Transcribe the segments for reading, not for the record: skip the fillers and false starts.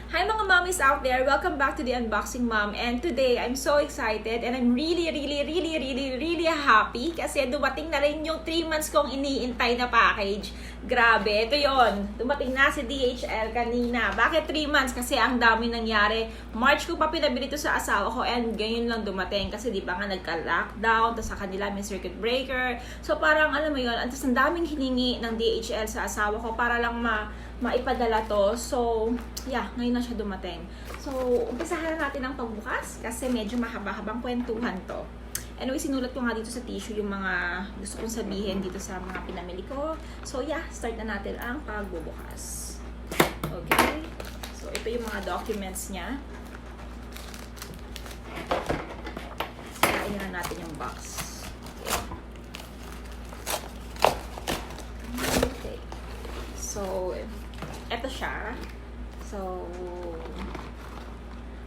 Hi mga mommies out there! Welcome back to the Unboxing Mom. And today, I'm so excited and I'm really happy kasi dumating na rin yung 3 months kong iniintay na package. Grabe, ito yon. Dumating na si DHL kanina. Bakit 3 months? Kasi ang dami nangyari. March ko pa pinabili ito sa asawa ko and ganyan lang dumating. Kasi di ba nga nagka-lockdown, tapos sa kanila may circuit breaker. So parang alam mo yun, tapos ang daming hiningi ng DHL sa asawa ko para lang maipadala to. So, yeah, ngayon na siya dumating. So, umpisahan na natin ang pagbukas kasi medyo mahaba-habang kwentuhan to. Anyway, sinulat ko nga dito sa tissue yung mga gusto kong sabihin dito sa mga pinamili ko. So, yeah, start na natin ang pagbubukas. Okay? So, ito yung mga documents niya. Kain na natin yung box. Okay. So, eto siya. So,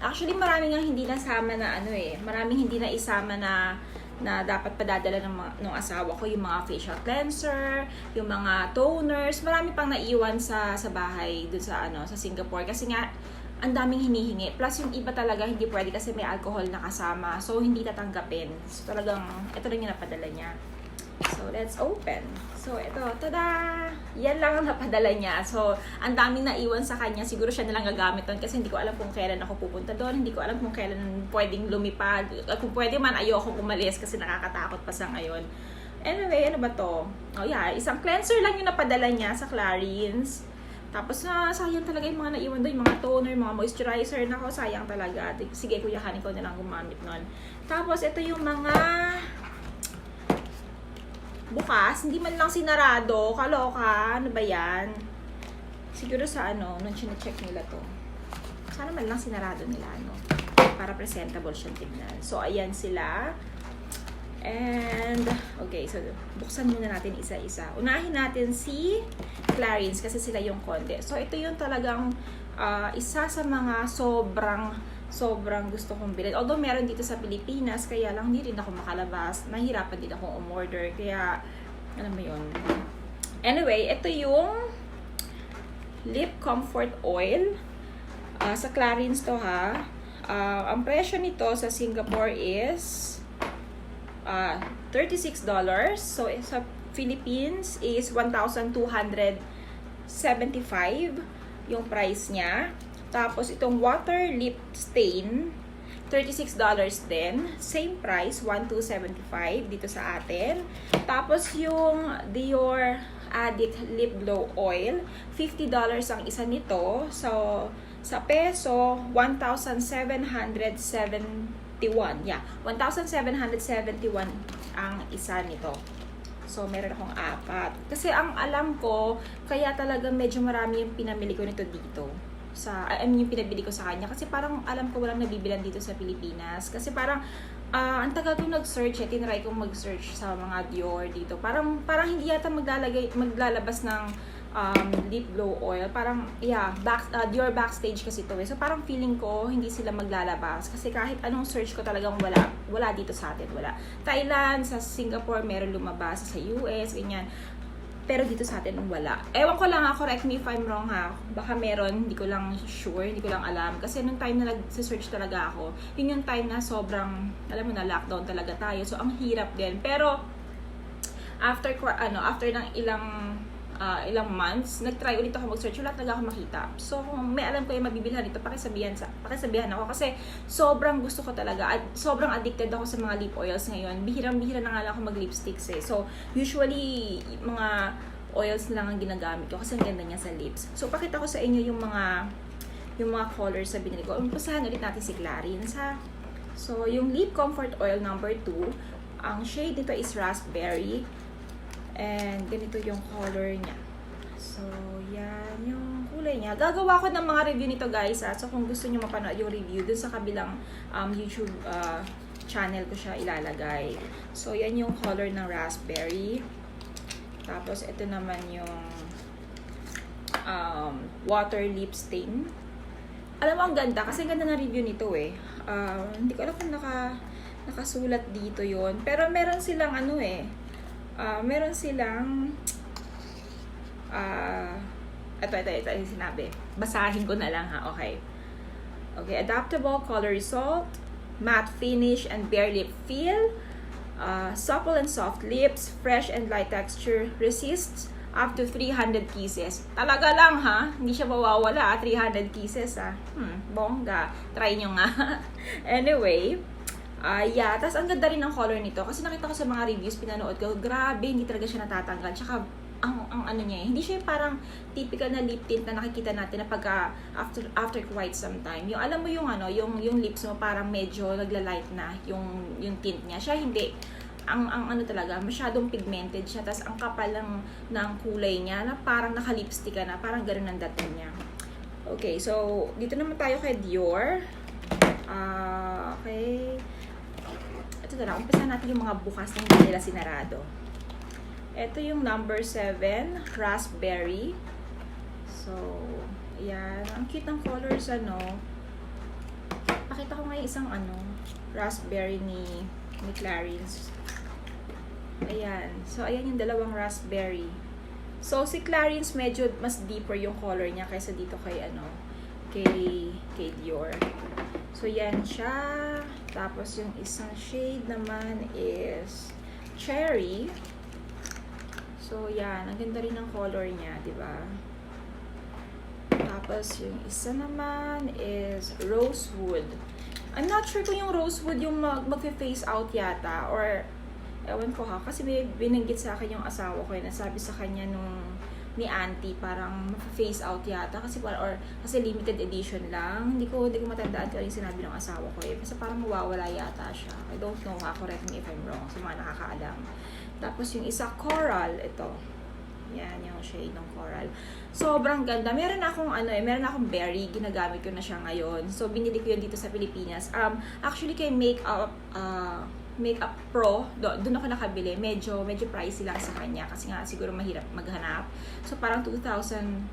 actually maraming nga hindi nasama na maraming hindi na isama na dapat padadala ng asawa ko, yung mga facial cleanser, yung mga toners, marami pang naiwan sa bahay dun sa sa Singapore kasi nga ang daming hinihingi. Plus yung iba talaga hindi pwede kasi may alcohol na kasama. So hindi tatanggapin. So talagang ito lang yung napadala niya. So, let's open. So, ito, tada! Yan lang ang napadala niya. So, ang daming naiwan sa kanya. Siguro siya nalang gagamit doon kasi hindi ko alam kung kailan ako pupunta doon. Hindi ko alam kung kailan pwedeng lumipad. Kung pwede man, ayoko umalis kasi nakakatakot pa sa ngayon. Anyway, ano ba to? Oh, yeah. Isang cleanser lang yung napadala niya sa Clarins. Tapos, sayang talaga yung mga naiwan doon. Yung mga toner, mga moisturizer. Nako, sayang talaga. Sige, kuya, kanin ko na lang gumamit nun. Tapos, ito yung mga bukas, hindi man lang sinarado, kaloka, ano ba yan? Siguro sa nung chine-check nila to. Sana man lang sinarado nila, para presentable siyang tignan. So, ayan sila. And, okay, so, buksan muna natin isa-isa. Unahin natin si Clarins kasi sila yung konti. So, ito yung talagang isa sa mga sobrang gusto kong bilhin. Although meron dito sa Pilipinas, kaya lang hindi rin ako makalabas. Nahihirapan din ako umorder. Kaya, alam mo yun. Anyway, ito yung Lip Comfort Oil. Sa Clarins to ha. Ang presyo nito sa Singapore is $36. So, sa Philippines is 1,275 yung price niya. Tapos, itong water lip stain, $36 din. Same price, $1,275 dito sa atin. Tapos, yung Dior Addict Lip Glow Oil, $50 ang isa nito. So, sa peso, 1,771. Yeah, 1,771 ang isa nito. So, meron akong 4. Kasi ang alam ko, kaya talaga medyo marami yung pinamili ko nito dito. Yung pinabili ko sa kanya kasi parang alam ko walang nabibilan dito sa Pilipinas kasi parang ang tagal kong nag-search tinry kong mag-search sa mga Dior dito parang hindi yata maglalabas ng lip glow oil parang Dior backstage kasi to so parang feeling ko hindi sila maglalabas kasi kahit anong search ko talagang wala dito sa atin, wala. Thailand, sa Singapore meron lumabas, sa US ganyan. Pero dito sa atin, wala. Ewan ko lang correct me if I'm wrong ha. Baka meron, hindi ko lang sure, hindi ko lang alam. Kasi nung time na nag-search talaga ako, yun yung time na sobrang, alam mo na, lockdown talaga tayo. So, ang hirap din. Pero, after ng ilang months, nag-try ulit ako mag-search, wala talaga ako makita. So, kung may alam ko yung mabibilhan dito, pakisabihan ako kasi sobrang gusto ko talaga at sobrang addicted ako sa mga lip oils ngayon. Bihirang-bihira na nga lang ako mag-lipsticks So, usually, mga oils lang ang ginagamit ko kasi ang ganda niya sa lips. So, pakita ko sa inyo yung mga colors sa binili ko. Umpisahan ulit natin si Clarins ha. So, yung Lip Comfort Oil number 2, ang shade nito is Raspberry. And ganito yung color niya. So, yan yung kulay niya. Gagawa ko ng mga review nito guys. So, kung gusto niyo mapanood yung review, dun sa kabilang YouTube channel ko siya ilalagay. So, yan yung color ng raspberry. Tapos, ito naman yung water lip stain. Alam mo, ang ganda. Kasi ganda na review nito Hindi ko alam kung nakasulat dito yon. Pero meron silang meron silang ito yung sinabi. Basahin ko na lang ha, okay. Okay, adaptable color result, matte finish and bare lip feel, supple and soft lips, fresh and light texture, resists up to 300 kisses. Talaga lang ha, hindi siya mawawala, 300 kisses ha. Bongga, try nyo nga. Anyway, yeah, tas ang ganda rin ng color nito kasi nakita ko sa mga reviews, pinanood ko, grabe, hindi talaga siya natatanggal. Tsaka ang ano niya, hindi siya parang typical na lip tint na nakikita natin na pagka after quite some time. Yung alam mo yung ano, yung lips mo parang medyo nagla-light na yung tint niya. Siya hindi. Ang ano talaga, masyadong pigmented siya, tas ang kapal ng kulay niya na parang naka-lipstick ka na, parang ganoon ang dating niya. Okay, so dito naman tayo kay Dior. Okay. Ito na lang, umpisa natin yung mga bukas na hindi nila sinarado. Ito yung number 7, raspberry. So, ayan. Ang cute ng colors, ano. Pakita ko ngayon isang, ano, raspberry ni Clarins. Ayan. So, ayan yung dalawang raspberry. So, si Clarins medyo mas deeper yung color niya kaysa dito kay, ano, kay Dior. So, yan siya. Tapos, yung isang shade naman is cherry. So, yan. Ang ganda rin ng color niya, di ba? Tapos, yung isa naman is rosewood. I'm not sure kung yung rosewood yung mag-face out yata. Or, ewan ko ha. Kasi may binanggit sa akin yung asawa ko. Nasabi sa kanya ni auntie, parang face out yata. Kasi limited edition lang. Hindi ko matandaan kung yung sinabi ng asawa ko eh. Kasi parang mawawala yata siya. I don't know ha. Correct me if I'm wrong. Sa mga nakakaalam. Tapos yung isa, coral, ito. Yan, yung shade ng coral. Sobrang ganda. Meron akong berry, ginagamit ko na siya ngayon. So, binili ko yun dito sa Pilipinas. Actually, kay Makeup Pro, doon ako nakabili. Medyo pricey lang sa kanya kasi nga siguro mahirap maghanap. So, parang 2,500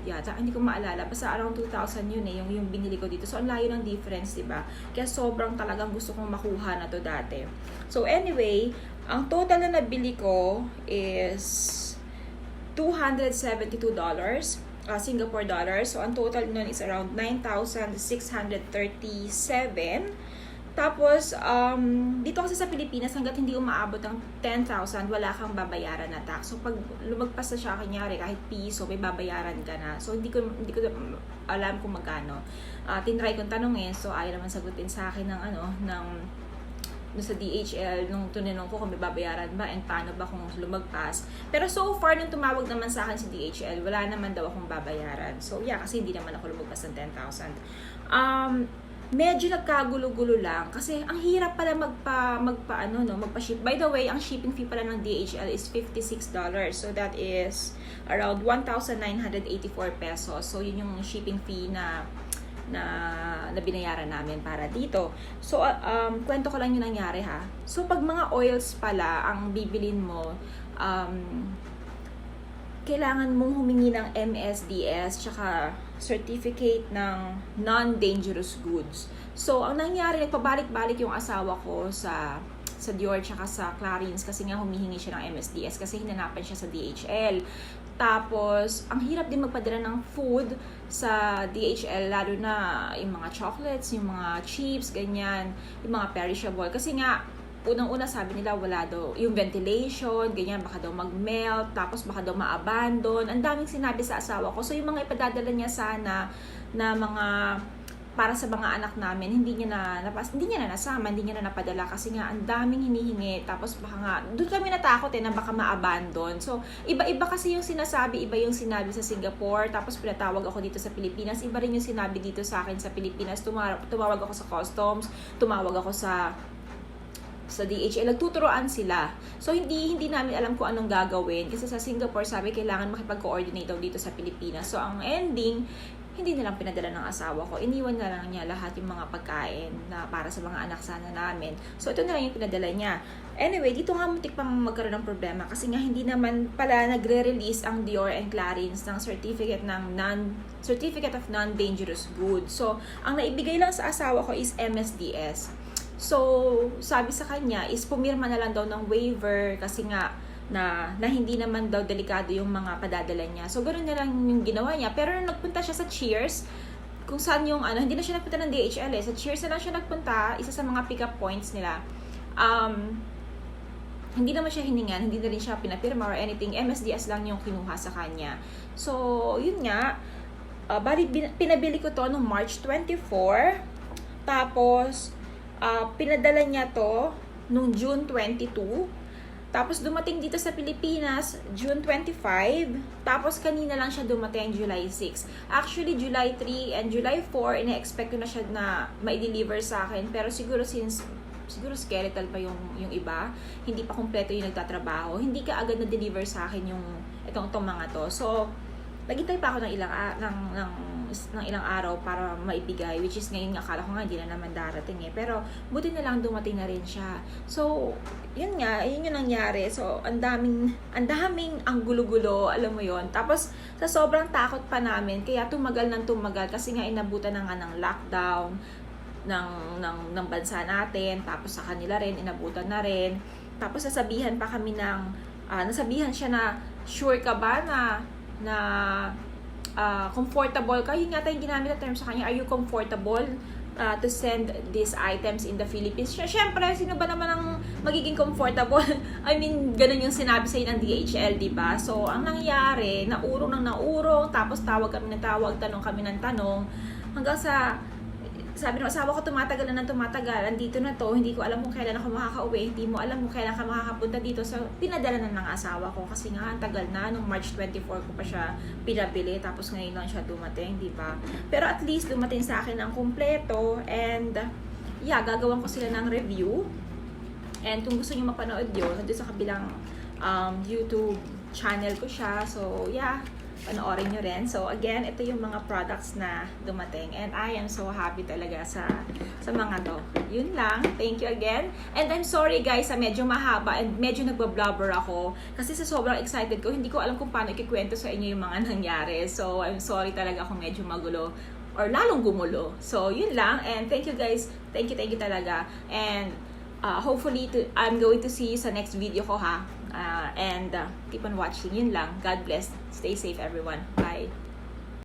yata. Hindi ko maalala. Basta around 2,000 yun eh, yung binili ko dito. So, ang layo ng difference, diba? Kaya sobrang talagang gusto kong makuha na to dati. So, anyway, ang total na nabili ko is $272 Singapore dollars. So, ang total nun is around 9,637. Tapos, dito kasi sa Pilipinas, hanggat hindi umaabot ng 10,000, wala kang babayaran na tax. So, pag lumagpas na siya, kanyari, kahit piso, may babayaran ka na. So, hindi ko alam kung magkano. Tinry kong tanongin, so ayaw naman sagutin sa akin ng sa DHL, nung tinanong ko kung may babayaran ba and paano ba kung lumagpas. Pero so far, nung tumawag naman sa akin si DHL, wala naman daw akong babayaran. So, yeah, kasi hindi naman ako lumagpas ng 10,000. Medyo nagkagulo-gulo lang kasi ang hirap pala magpa-ship. By the way, ang shipping fee pala ng DHL is $56. So that is around 1,984 pesos. So yun yung shipping fee na binayaran namin para dito. So kwento ko lang yung nangyari ha. So pag mga oils pala ang bibilin mo, kailangan mong humingi ng MSDS tsaka certificate ng non-dangerous goods. So, ang nangyari, nagpabalik-balik yung asawa ko sa Dior tsaka sa Clarins kasi nga humihingi siya ng MSDS kasi hinanapan siya sa DHL. Tapos, ang hirap din magpadala ng food sa DHL, lalo na yung mga chocolates, yung mga chips, ganyan, yung mga perishable. Kasi nga, unang-una sabi nila wala daw yung ventilation, ganyan, baka daw mag-melt, tapos baka daw ma-abandon. Ang daming sinabi sa asawa ko. So yung mga ipadadala niya sana na mga para sa mga anak namin, hindi niya na nasama, hindi niya na napadala kasi nga ang daming hinihingi. Tapos baka nga doon kami natakot na baka ma-abandon. So iba-iba kasi yung sinasabi, iba yung sinabi sa Singapore, tapos pinatawag ako dito sa Pilipinas, iba rin yung sinabi dito sa akin sa Pilipinas. Tumawag ako sa customs, tumawag ako sa DHL, nagtuturoan sila. So, hindi namin alam kung anong gagawin. Kasi sa Singapore, sabi, kailangan makipag-coordinate daw dito sa Pilipinas. So, ang ending, hindi nilang pinadala ng asawa ko. Iniwan na lang niya lahat yung mga pagkain na para sa mga anak sana namin. So, ito na lang yung pinadala niya. Anyway, dito nga muntik pang magkaroon ng problema kasi nga hindi naman pala nagre-release ang Dior and Clarins ng certificate of non-dangerous goods. So, ang naibigay lang sa asawa ko is MSDS. So, sabi sa kanya is pumirma na lang daw ng waiver kasi nga na hindi naman daw delikado yung mga padadala niya. So, ganoon na lang yung ginawa niya. Pero nung nagpunta siya sa Cheers, kung saan yung hindi na siya nagpunta ng DHL eh. Sa Cheers na lang siya nagpunta, isa sa mga pick-up points nila. Hindi naman siya hiningan, hindi na rin siya pinapirma or anything. MSDS lang yung kinuha sa kanya. So, yun nga. Bali, pinabili ko to noong March 24. Tapos, pinadala niya to noong June 22. Tapos, dumating dito sa Pilipinas, June 25. Tapos, kanina lang siya dumating, July 6. Actually, July 3 and July 4, ina-expect ko na siya na ma-deliver sa akin. Pero siguro skeletal pa yung iba, hindi pa kumpleto yung nagtatrabaho, hindi ka agad na-deliver sa akin yung itong mga to. So, naghintay pa ako ng ilang araw para maibigay, which is ngayon akala ko nga hindi na naman darating eh. Pero buti na lang dumating na rin siya. So, yun yung nangyari. So, ang daming ang gulo-gulo, alam mo yon. Tapos sa sobrang takot pa namin, kaya tumagal kasi nga inabutan na nga ng lockdown ng bansa natin, tapos sa kanila rin inabutan na rin. Tapos nasabihan pa kami nasabihan siya na, sure ka ba na comfortable ka? Yun yata yung ginamit na term sa kanya, are you comfortable to send these items in the Philippines? Siyempre, sino ba naman ang magiging comfortable? I mean, ganun yung sinabi sa'yo ng DHL, diba? So, ang nangyari, naurong, tapos tawag kami ng tawag, tanong kami ng tanong, hanggang sa sabi ng asawa ko, tumatagal, andito na to, hindi ko alam kung kailan ako makakauwi, hindi mo alam kung kailan ka makakapunta dito. So, pinadala na ng asawa ko kasi nga, ang tagal na, nung March 24 ko pa siya pinabili, tapos ngayon lang siya dumating, di ba? Pero at least, dumating sa akin ng kumpleto, and gagawan ko sila ng review. And kung gusto niyo mapanood yun, nandun sa kabilang YouTube channel ko siya. So, panoorin nyo rin. So, again, ito yung mga products na dumating. And I am so happy talaga sa mga to. Yun lang. Thank you again. And I'm sorry guys, medyo mahaba and medyo nagbablubber ako. Kasi sa sobrang excited ko, hindi ko alam kung paano ikikwento sa inyo yung mga nangyari. So, I'm sorry talaga kung medyo magulo or lalong gumulo. So, yun lang. And thank you guys. Thank you talaga. And hopefully, I'm going to see you sa next video ko ha. And keep on watching. Yun lang. God bless. Stay safe everyone. Bye.